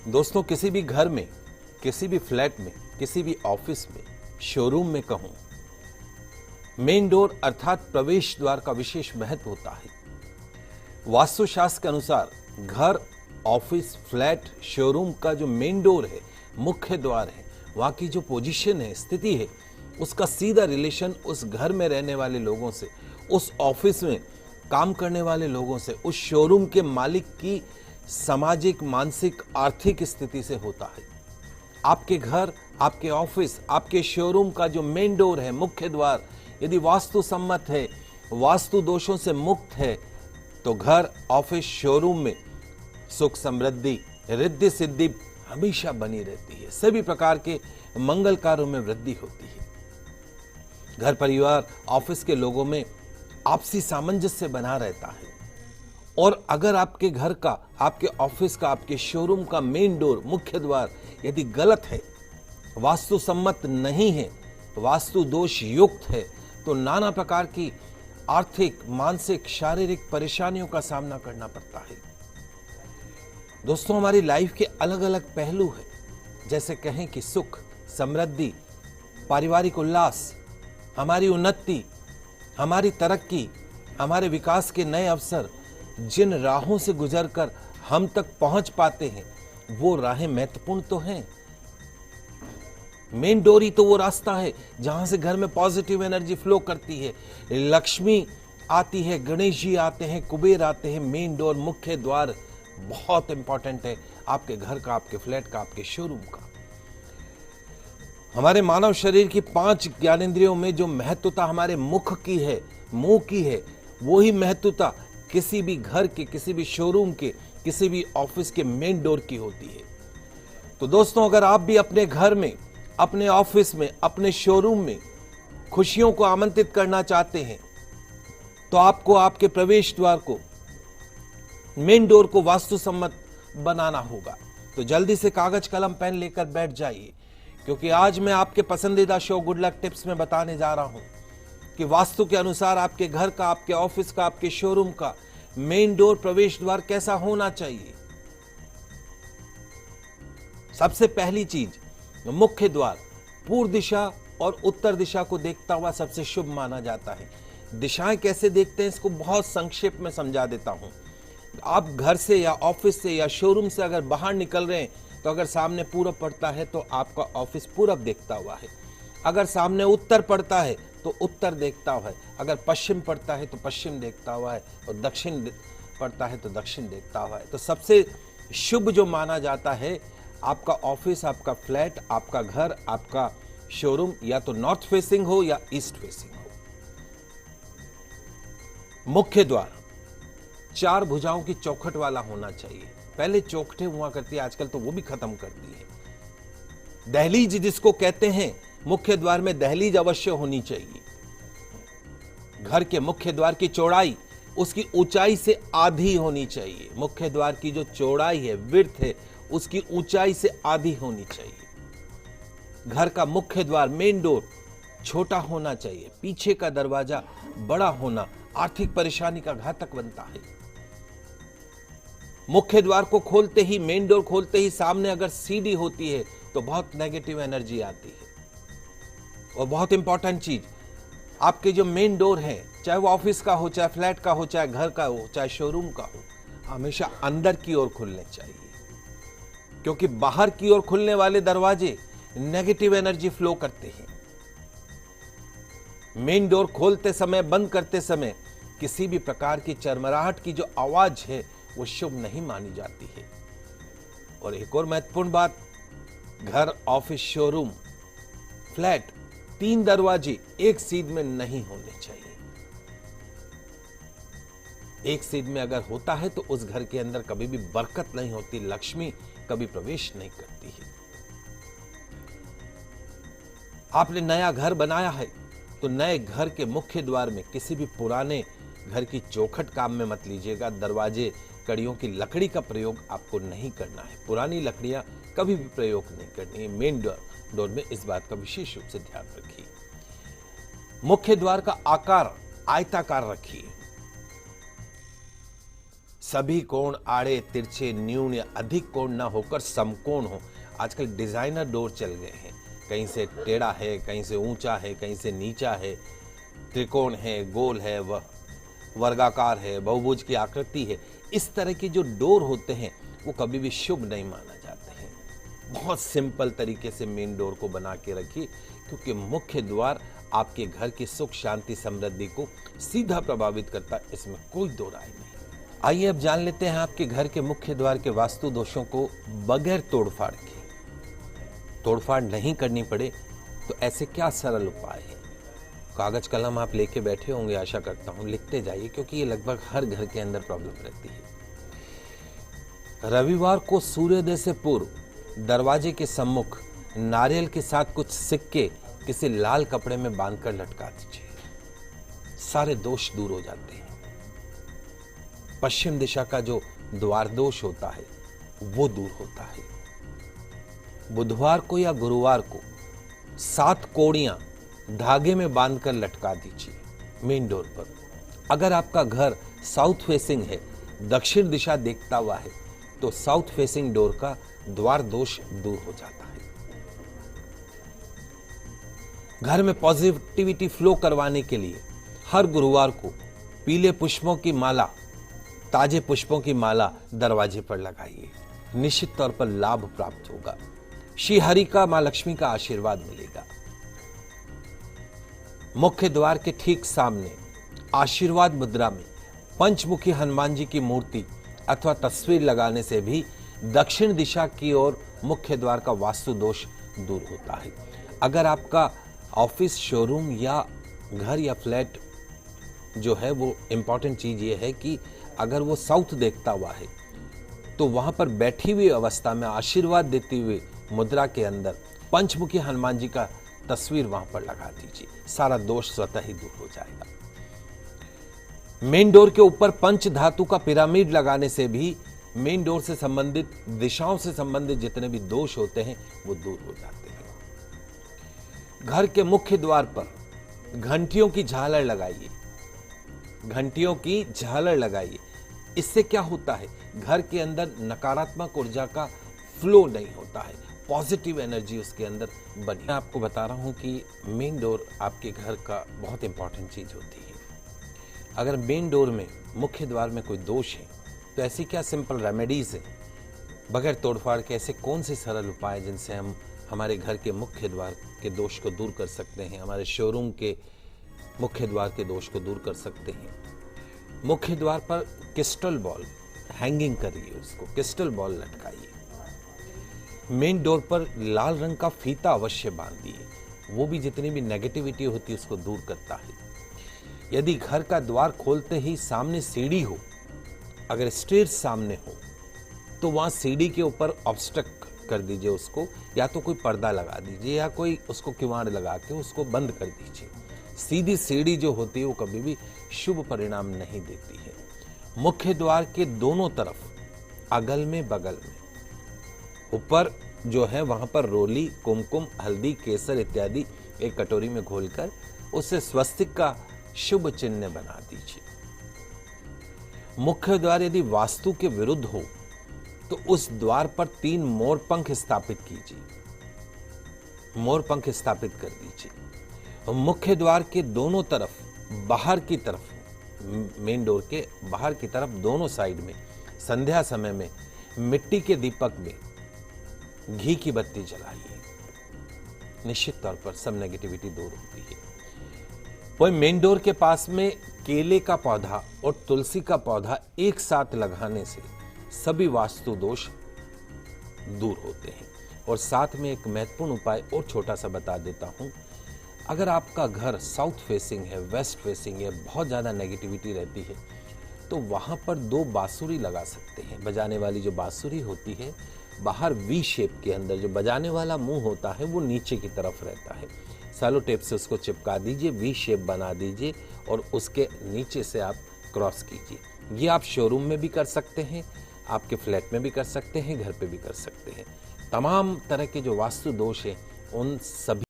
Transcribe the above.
दोस्तों, किसी भी घर में, किसी भी फ्लैट में, किसी भी ऑफिस में, शोरूम में कहूं, मेन डोर अर्थात प्रवेश द्वार का विशेष महत्व होता है। वास्तुशास्त्र के अनुसार घर, ऑफिस, फ्लैट, शोरूम का जो मेन डोर है, मुख्य द्वार है, वहां की जो पोजीशन है, स्थिति है, उसका सीधा रिलेशन उस घर में रहने वाले लोगों से, उस ऑफिस में काम करने वाले लोगों से, उस शोरूम के मालिक की सामाजिक, मानसिक, आर्थिक स्थिति से होता है। आपके घर, आपके ऑफिस, आपके शोरूम का जो मेन डोर है, मुख्य द्वार, यदि वास्तु सम्मत है, वास्तु दोषों से मुक्त है, तो घर, ऑफिस, शोरूम में सुख, समृद्धि, रिद्धि, सिद्धि हमेशा बनी रहती है। सभी प्रकार के मंगल कार्यों में वृद्धि होती है। घर परिवार, ऑफिस के लोगों में आपसी सामंजस्य बना रहता है। और अगर आपके घर का, आपके ऑफिस का, आपके शोरूम का मेन डोर, मुख्य द्वार यदि गलत है, वास्तु सम्मत नहीं है, वास्तु दोष युक्त है, तो नाना प्रकार की आर्थिक, मानसिक, शारीरिक परेशानियों का सामना करना पड़ता है। दोस्तों, हमारी लाइफ के अलग अलग पहलू हैं, जैसे कहें कि सुख, समृद्धि, पारिवारिक उल्लास, हमारी उन्नति, हमारी तरक्की, हमारे विकास के नए अवसर, जिन राहों से गुजरकर हम तक पहुंच पाते हैं, वो राहें महत्वपूर्ण तो हैं। मेन डोर ही तो वो रास्ता है जहां से घर में पॉजिटिव एनर्जी फ्लो करती है, लक्ष्मी आती है, गणेश जी आते हैं, कुबेर आते हैं। मेन डोर, मुख्य द्वार बहुत इंपॉर्टेंट है आपके घर का, आपके फ्लैट का, आपके शोरूम का। हमारे मानव शरीर की 5 ज्ञानेंद्रियों में जो महत्वता हमारे मुख की है, मुंह की है, वो ही महत्वता किसी भी घर के, किसी भी शोरूम के, किसी भी ऑफिस के मेन डोर की होती है। तो दोस्तों, अगर आप भी अपने घर में, अपने ऑफिस में, अपने शोरूम में खुशियों को आमंत्रित करना चाहते हैं, तो आपको आपके प्रवेश द्वार को, मेन डोर को वास्तुसम्मत बनाना होगा। तो जल्दी से कागज, कलम, पेन लेकर बैठ जाइए, क्योंकि आज मैं आपके पसंदीदा शो गुड लक टिप्स में बताने जा रहा हूं कि वास्तु के अनुसार आपके घर का, आपके ऑफिस का, आपके शोरूम का मेन डोर, प्रवेश द्वार कैसा होना चाहिए। सबसे पहली चीज, मुख्य द्वार पूर्व दिशा और उत्तर दिशा को देखता हुआ सबसे शुभ माना जाता है। दिशाएं कैसे देखते हैं, इसको बहुत संक्षेप में समझा देता हूं। आप घर से या ऑफिस से या शोरूम से अगर बाहर निकल रहे हैं, तो अगर सामने पूरब पड़ता है तो आपका ऑफिस पूरब देखता हुआ है। अगर सामने उत्तर पड़ता है तो उत्तर देखता हुआ है। अगर पश्चिम पड़ता है तो पश्चिम देखता हुआ है, और दक्षिण पड़ता है तो दक्षिण देखता हुआ है। तो सबसे शुभ जो माना जाता है, आपका ऑफिस, आपका फ्लैट, आपका घर, आपका शोरूम या तो नॉर्थ फेसिंग हो या ईस्ट फेसिंग हो। मुख्य द्वार 4 भुजाओं की चौखट वाला होना चाहिए। पहले चौखटें हुआ करती है, आजकल तो वो भी खत्म कर दी है। दहलीज जिसको कहते हैं, मुख्य द्वार में दहलीज अवश्य होनी चाहिए। घर के मुख्य द्वार की चौड़ाई उसकी ऊंचाई से आधी होनी चाहिए। मुख्य द्वार की जो चौड़ाई है, विड्थ है, उसकी ऊंचाई से आधी होनी चाहिए। घर का मुख्य द्वार, मेन डोर छोटा होना चाहिए। पीछे का दरवाजा बड़ा होना आर्थिक परेशानी का घातक बनता है। मुख्य द्वार को खोलते ही, मेन डोर खोलते ही सामने अगर सीढ़ी होती है तो बहुत नेगेटिव एनर्जी आती है। और बहुत इंपॉर्टेंट चीज, आपके जो मेन डोर है, चाहे वो ऑफिस का हो, चाहे फ्लैट का हो, चाहे घर का हो, चाहे शोरूम का हो, हमेशा अंदर की ओर खुलने चाहिए। क्योंकि बाहर की ओर खुलने वाले दरवाजे नेगेटिव एनर्जी फ्लो करते हैं। मेन डोर खोलते समय, बंद करते समय किसी भी प्रकार की चरमराहट की जो आवाज है, वो शुभ नहीं मानी जाती है। और एक और महत्वपूर्ण बात, घर, ऑफिस, शोरूम, फ्लैट, 3 दरवाजे एक सीध में नहीं होने चाहिए। एक सीध में अगर होता है तो उस घर के अंदर कभी भी बरकत नहीं होती, लक्ष्मी कभी प्रवेश नहीं करती है। आपने नया घर बनाया है तो नए घर के मुख्य द्वार में किसी भी पुराने घर की चौखट काम में मत लीजिएगा। दरवाजे, कड़ियों की लकड़ी का प्रयोग आपको नहीं करना है। पुरानी लकड़ियां कभी भी प्रयोग नहीं करनी है। मेन डोर में इस बात का विशेष रूप से ध्यान रखिए। मुख्य द्वार का आकार आयताकार रखिए। सभी कोण आड़े तिरछे न्यून या अधिक कोण ना होकर समकोण हो। आजकल डिजाइनर डोर चल गए हैं, कहीं से टेढ़ा है, कहीं से ऊंचा है, कहीं से नीचा है, त्रिकोण है, गोल है, वर्गाकार है, बहुभुज की आकृति है। इस तरह के जो डोर होते हैं वो कभी भी शुभ नहीं माना जाते हैं। बहुत सिंपल तरीके से मेन डोर को बना के रखिए, क्योंकि मुख्य द्वार आपके घर की सुख शांति समृद्धि को सीधा प्रभावित करता है, इसमें कोई दो राय नहीं। आइए अब जान लेते हैं आपके घर के मुख्य द्वार के वास्तु दोषों को बगैर तोड़फाड़ के। तोड़फाड़ नहीं करनी पड़े तो ऐसे क्या सरल उपाय हैं। कागज कलम आप लेके बैठे होंगे, आशा करता हूं, लिखते जाइए, क्योंकि ये लगभग हर घर के अंदर प्रॉब्लम रहती है। रविवार को सूर्योदय से पूर्व दरवाजे के सम्मुख नारियल के साथ कुछ सिक्के किसी लाल कपड़े में बांधकर लटका दीजिए, सारे दोष दूर हो जाते हैं। पश्चिम दिशा का जो द्वार दोष होता है वो दूर होता है। बुधवार को या गुरुवार को 7 कोड़ियां धागे में बांधकर लटका दीजिए मेन डोर पर। अगर आपका घर साउथ फेसिंग है, दक्षिण दिशा देखता हुआ है, तो साउथ फेसिंग डोर का द्वार दोष दूर हो जाता है। घर में पॉजिटिविटी फ्लो करवाने के लिए हर गुरुवार को पीले पुष्पों की माला, ताजे पुष्पों की माला दरवाजे पर लगाइए, निश्चित तौर पर लाभ प्राप्त होगा। श्री हरि का, मां लक्ष्मी का आशीर्वाद मिलेगा। मुख्य द्वार के ठीक सामने आशीर्वाद मुद्रा में पंचमुखी हनुमान जी की मूर्ति अथवा तस्वीर लगाने से भी दक्षिण दिशा की ओर मुख्य द्वार का वास्तु दोष दूर होता है। अगर आपका ऑफिस, शोरूम या घर या फ्लैट जो है, वो इंपॉर्टेंट चीज ये है कि अगर वो साउथ देखता हुआ है तो वहां पर बैठी हुई अवस्था में आशीर्वाद देती हुई मुद्रा के अंदर पंचमुखी हनुमान जी का तस्वीर वहां पर लगा दीजिए, सारा दोष स्वतः ही दूर हो जाएगा। मेन डोर के ऊपर पंच धातु का पिरामिड लगाने से भी मेन डोर से संबंधित, दिशाओं से संबंधित जितने भी दोष होते हैं वो दूर हो जाते हैं। घर के मुख्य द्वार पर घंटियों की झालर लगाइए, घंटियों की झालर लगाइए। इससे क्या होता है, घर के अंदर नकारात्मक ऊर्जा का फ्लो नहीं होता है, पॉजिटिव एनर्जी उसके अंदर बनी। मैं आपको बता रहा हूं कि मेन डोर आपके घर का बहुत इंपॉर्टेंट चीज होती है। अगर मेन डोर में, मुख्य द्वार में कोई दोष है तो ऐसी क्या सिंपल रेमेडीज है बगैर तोड़फाड़ के, ऐसे कौन से सरल उपाय जिनसे हम हमारे घर के मुख्य द्वार के दोष को दूर कर सकते हैं, हमारे शोरूम के मुख्य द्वार के दोष को दूर कर सकते हैं। मुख्य द्वार पर क्रिस्टल बॉल हैंगिंग करिए, उसको क्रिस्टल बॉल लटकाइए। मेन डोर पर लाल रंग का फीता अवश्य बांधिए, वो भी जितनी भी नेगेटिविटी होती है उसको दूर करता है। यदि घर का द्वार खोलते ही सामने सीढ़ी हो, अगर स्टेयर्स सामने हो, तो वहां सीढ़ी के ऊपर ऑब्स्ट्रक्ट कर दीजिए उसको, या तो कोई पर्दा लगा दीजिए या कोई उसको किवाड़ लगा के उसको बंद कर दीजिए। सीधी सीढ़ी जो होती है वो कभी भी शुभ परिणाम नहीं देती है। मुख्य द्वार के दोनों तरफ, अगल में बगल में, ऊपर जो है वहां पर रोली, कुमकुम, हल्दी, केसर इत्यादि एक कटोरी में घोलकर उससे स्वस्तिक का शुभ चिन्ह बना दीजिए। मुख्य द्वार यदि वास्तु के विरुद्ध हो तो उस द्वार पर 3 मोरपंख स्थापित कीजिए, मोरपंख स्थापित कर दीजिए। मुख्य द्वार के दोनों तरफ, बाहर की तरफ, मेन डोर के बाहर की तरफ दोनों साइड में संध्या समय में मिट्टी के दीपक में घी की बत्ती जलाइए, निश्चित तौर पर सब नेगेटिविटी दूर होती है। वही मेन डोर के पास में केले का पौधा और तुलसी का पौधा एक साथ लगाने से सभी वास्तु दोष दूर होते हैं। और साथ में एक महत्वपूर्ण उपाय और छोटा सा बता देता हूं, अगर आपका घर साउथ फेसिंग है, वेस्ट फेसिंग है, बहुत ज्यादा नेगेटिविटी रहती है, तो वहां पर 2 बांसुरी लगा सकते हैं। बजाने वाली जो बांसुरी होती है, बाहर वी शेप के अंदर जो बजाने वाला मुंह होता है वो नीचे की तरफ रहता है। सैलो टेप से उसको चिपका दीजिए, वी शेप बना दीजिए और उसके नीचे से आप क्रॉस कीजिए। ये आप शोरूम में भी कर सकते हैं, आपके फ्लैट में भी कर सकते हैं, घर पे भी कर सकते हैं। तमाम तरह के जो वास्तु दोष हैं उन सभी